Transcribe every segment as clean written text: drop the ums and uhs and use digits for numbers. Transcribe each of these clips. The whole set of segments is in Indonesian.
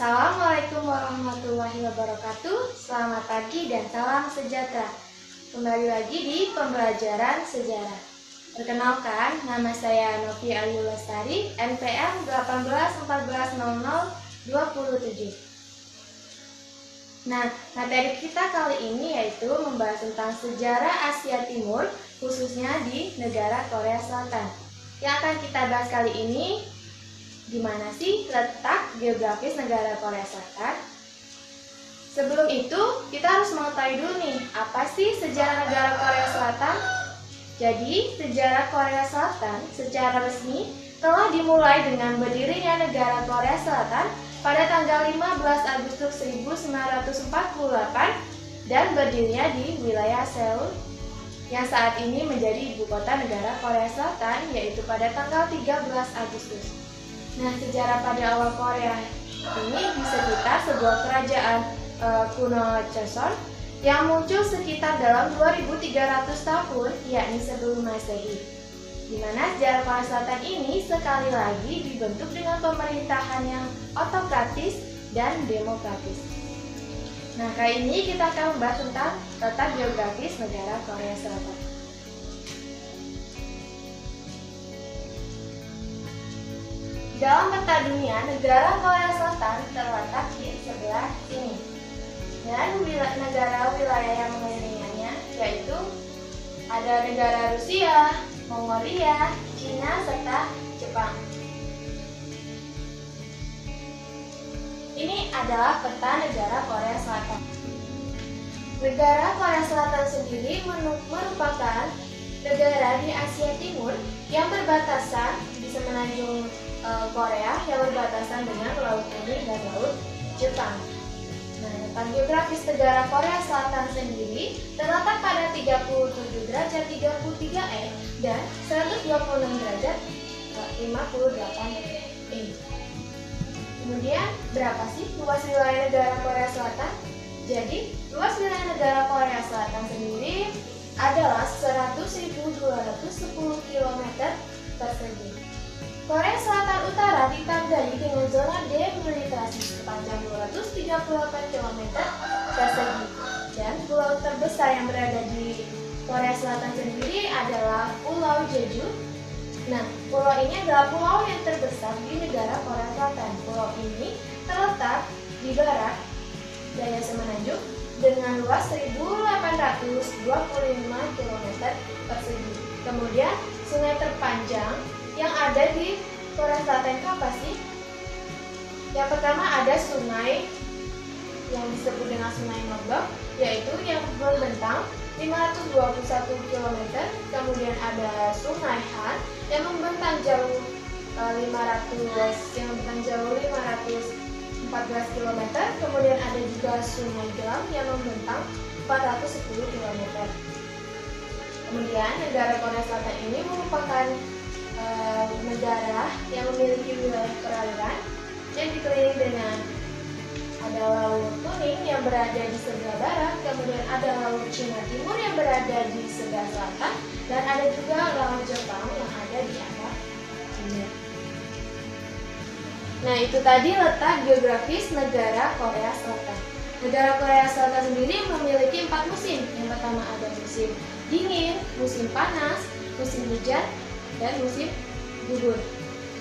Assalamualaikum warahmatullahi wabarakatuh. Selamat pagi dan salam sejahtera. Kembali lagi di pembelajaran sejarah. Perkenalkan, nama saya Novi Ayu Lestari, NPM 18140027. Nah, materi kita kali ini yaitu membahas tentang sejarah Asia Timur, khususnya di negara Korea Selatan. Yang akan kita bahas kali ini, gimana sih letak geografis negara Korea Selatan? Sebelum itu, kita harus mengetahui dulu nih, apa sih sejarah negara Korea Selatan? Jadi, sejarah Korea Selatan secara resmi telah dimulai dengan berdirinya negara Korea Selatan pada tanggal 15 Agustus 1948 dan berdirinya di wilayah Seoul yang saat ini menjadi ibu kota negara Korea Selatan, yaitu pada tanggal 13 Agustus. Nah, sejarah pada awal Korea ini bisa kita sebuah kerajaan kuno Joseon yang muncul sekitar dalam 2300 tahun, yakni sebelum Masehi. Di mana sejarah Korea Selatan ini sekali lagi dibentuk dengan pemerintahan yang otokratis dan demokratis. Nah, kali ini kita akan membahas tentang letak geografis negara Korea Selatan. Dalam peta dunia, negara Korea Selatan terletak di sebelah sini. Dan negara wilayah yang mengelilinginya yaitu ada negara Rusia, Mongolia, Cina, serta Jepang. Ini adalah peta negara Korea Selatan. Negara Korea Selatan sendiri merupakan negara di Asia Timur yang berbatasan di semenanjung Korea yang berbatasan dengan Laut Kuning dan Laut Jepang. Nah, letak geografis negara Korea Selatan sendiri terletak pada 37 derajat 33 dan 126 derajat 58 Kemudian, berapa sih luas wilayah negara Korea Selatan? Jadi, luas wilayah negara Korea Selatan sendiri adalah 100.210 km persegi. Korea Selatan Utara ditandai dengan zona demilitarisasi sepanjang 238 km persegi. Dan pulau terbesar yang berada di Korea Selatan sendiri adalah Pulau Jeju. Nah, pulau ini adalah pulau yang terbesar di negara Korea Selatan. Pulau ini terletak di barat daya semenanjung dengan luas 1.825 km persegi. Kemudian, sungai terpanjang yang ada di Korea Selatan itu apa sih? Yang pertama ada sungai yang disebut dengan Sungai Mogok, yaitu yang membentang 521 km. Kemudian ada Sungai Han yang membentang jauh 514 km. Kemudian ada juga Sungai Gelam yang membentang 410 km. Kemudian negara Korea Selatan ini merupakan negara yang memiliki wilayah perairan yang dikelilingi dengan ada Laut Kuning yang berada di sebelah barat, kemudian ada Laut Cina Timur yang berada di sebelah selatan, dan ada juga Laut Jepang yang ada di arah timur. Nah, itu tadi letak geografis negara Korea Selatan. Negara Korea Selatan sendiri memiliki 4 musim. Yang pertama ada musim dingin, musim panas, musim hujan, dan musim gugur.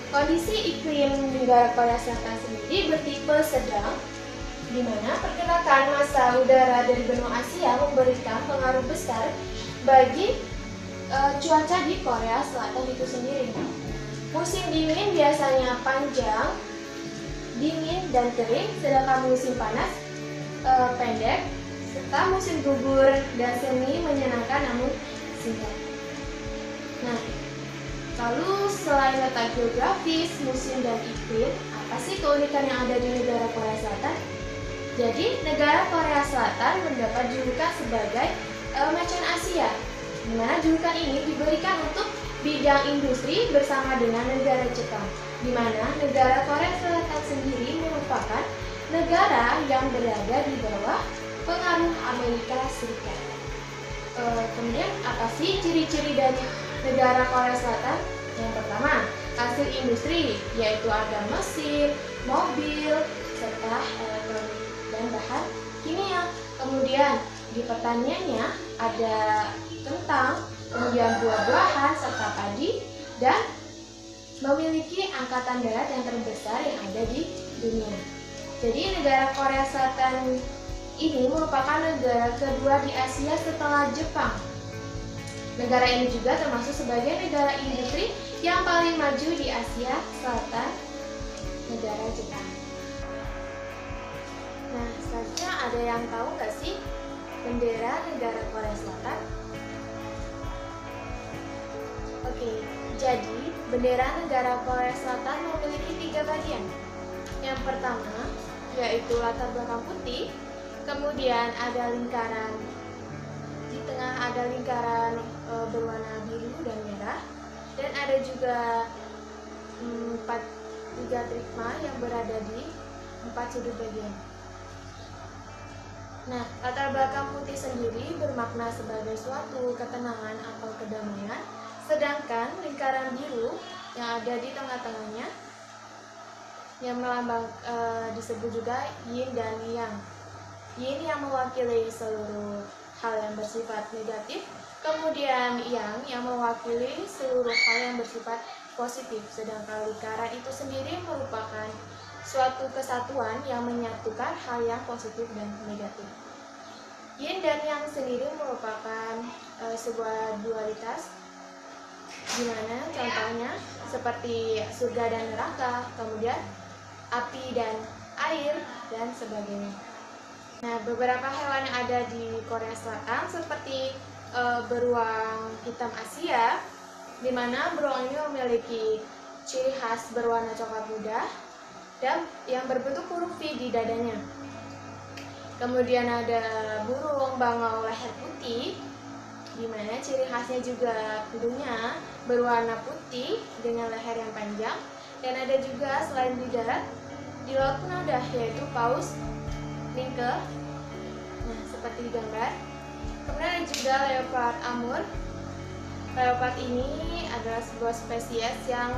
Kondisi iklim negara Korea Selatan sendiri bertipe sedang, di mana pergerakan massa udara dari benua Asia memberikan pengaruh besar bagi cuaca di Korea Selatan itu sendiri. Musim dingin biasanya panjang, dingin dan kering, sedangkan musim panas pendek, serta musim gugur dan semi menyenangkan namun singkat. Nah, lalu selain letak geografis, musim, dan iklim, apa sih keunikan yang ada di negara Korea Selatan? Jadi, negara Korea Selatan mendapat julukan sebagai Macan Asia, di mana julukan ini diberikan untuk bidang industri bersama dengan negara Jepang, di mana negara Korea Selatan sendiri merupakan negara yang berada di bawah pengaruh Amerika Serikat. Kemudian, apa sih ciri-ciri dari negara Korea Selatan? Yang pertama, hasil industri, yaitu ada mesin, mobil, serta elektronik dan bahan kimia. Kemudian di pertaniannya ada kentang, kemudian buah-buahan serta padi, dan memiliki angkatan darat yang terbesar yang ada di dunia. Jadi negara Korea Selatan ini merupakan negara kedua di Asia setelah Jepang. Negara ini juga termasuk sebagai negara industri yang paling maju di Asia Selatan, negara Jepang. Nah, selanjutnya ada yang tahu nggak sih bendera negara Korea Selatan? Oke, jadi bendera negara Korea Selatan memiliki 3 bagian. Yang pertama yaitu latar belakang putih, kemudian ada lingkaran, di tengah ada lingkaran berwarna biru dan merah, dan ada juga 3 trigma yang berada di 4 sudut bagian. Nah, latar belakang putih sendiri bermakna sebagai suatu ketenangan atau kedamaian, sedangkan lingkaran biru yang ada di tengah-tengahnya yang melambang disebut juga yin dan yang. Yin yang mewakili seluruh hal yang bersifat negatif, kemudian yang mewakili seluruh hal yang bersifat positif, sedangkan lingkaran itu sendiri merupakan suatu kesatuan yang menyatukan hal yang positif dan negatif. Yin dan yang sendiri merupakan sebuah dualitas, di mana contohnya seperti surga dan neraka, kemudian api dan air, dan sebagainya. Nah, beberapa hewan yang ada di Korea Selatan seperti beruang hitam Asia, di mana beruang ini memiliki ciri khas berwarna coklat muda dan yang berbentuk huruf V di dadanya. Kemudian ada burung bangau leher putih, di mana ciri khasnya juga hidungnya berwarna putih dengan leher yang panjang. Dan ada juga selain di darat, di laut pun ada, yaitu paus minke. Nah, seperti di gambar. Kemudian ada juga leopard amur. Leopard ini adalah sebuah spesies yang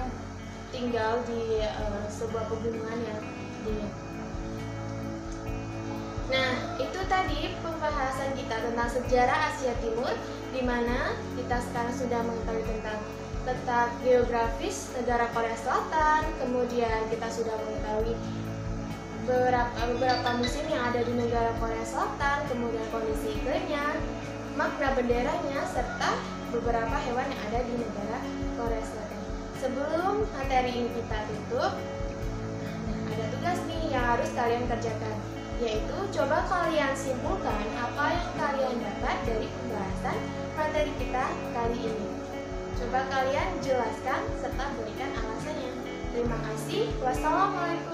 tinggal di sebuah pegunungan yang dingin. Nah, itu tadi pembahasan kita tentang sejarah Asia Timur, di mana kita sekarang sudah mengetahui tentang letak geografis negara Korea Selatan, kemudian kita sudah mengetahui beberapa musim yang ada di negara Korea Selatan, kemudian kondisi iklimnya, makna benderanya, serta beberapa hewan yang ada di negara Korea Selatan. Sebelum materi ini kita tutup, ada tugas nih yang harus kalian kerjakan, yaitu coba kalian simpulkan apa yang kalian dapat dari pembahasan materi kita kali ini. Coba kalian jelaskan serta berikan alasannya. Terima kasih. Wassalamualaikum